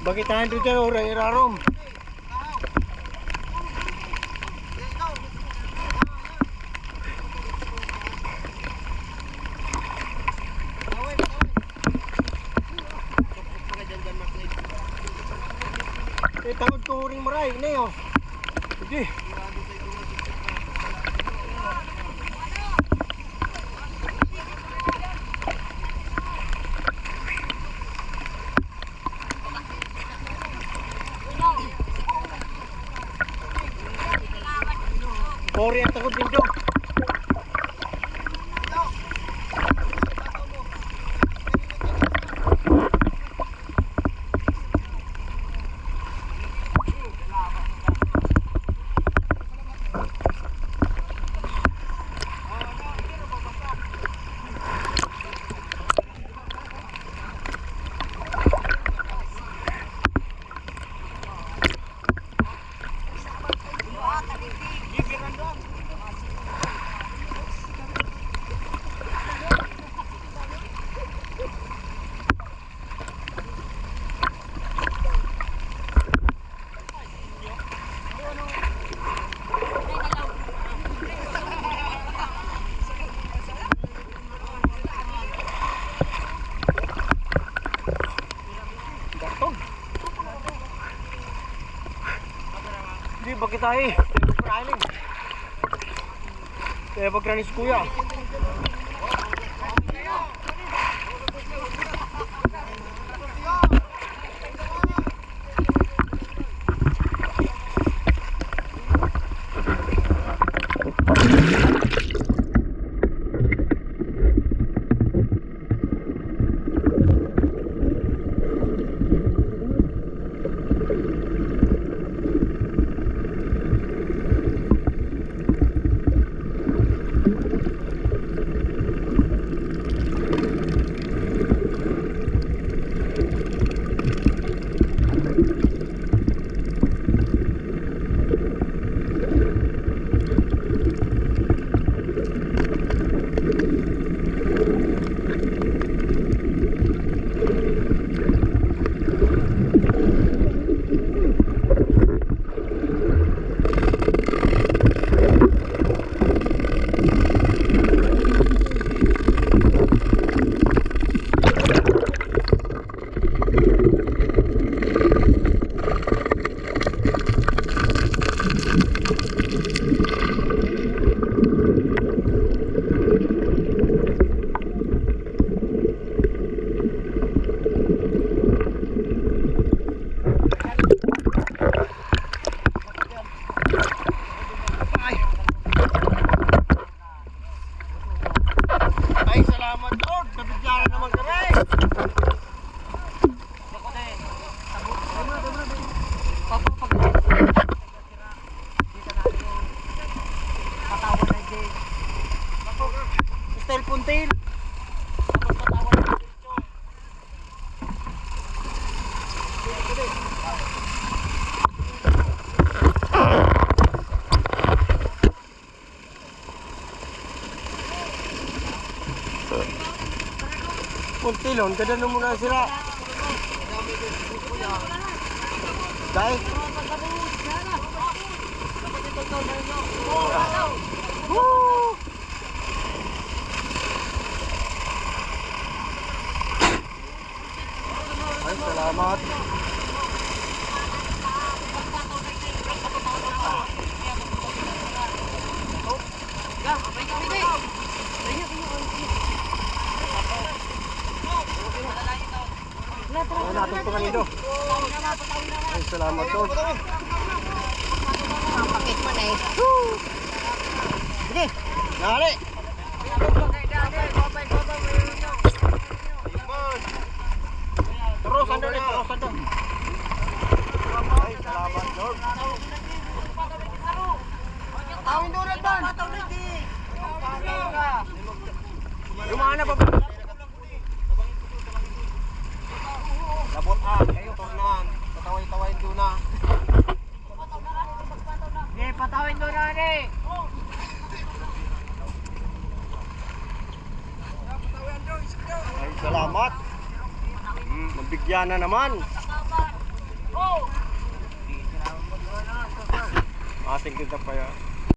Bakit tayo dito orang irarom? Tangod ko ring maray na yun. Sige. Ori ang tangod dito. Hindi ba kita eh? Kaya pagkranis kuya. Puntil. Puntilon, kada mo na sila. Dai. Ay, salamat. Natin po kanino. Ay, salamat doon. Pakit mo na eh. Sige, nari. Terus ando nih, terus ando. Ay, salamat doon. Tawin doon na doon. Lumana pa ba? Labot kayo tornan. Pataway-tawain doon na. Sige, patawin doon na ni. Ay, salamat. Magbigyan na naman. Ating kita pa yan.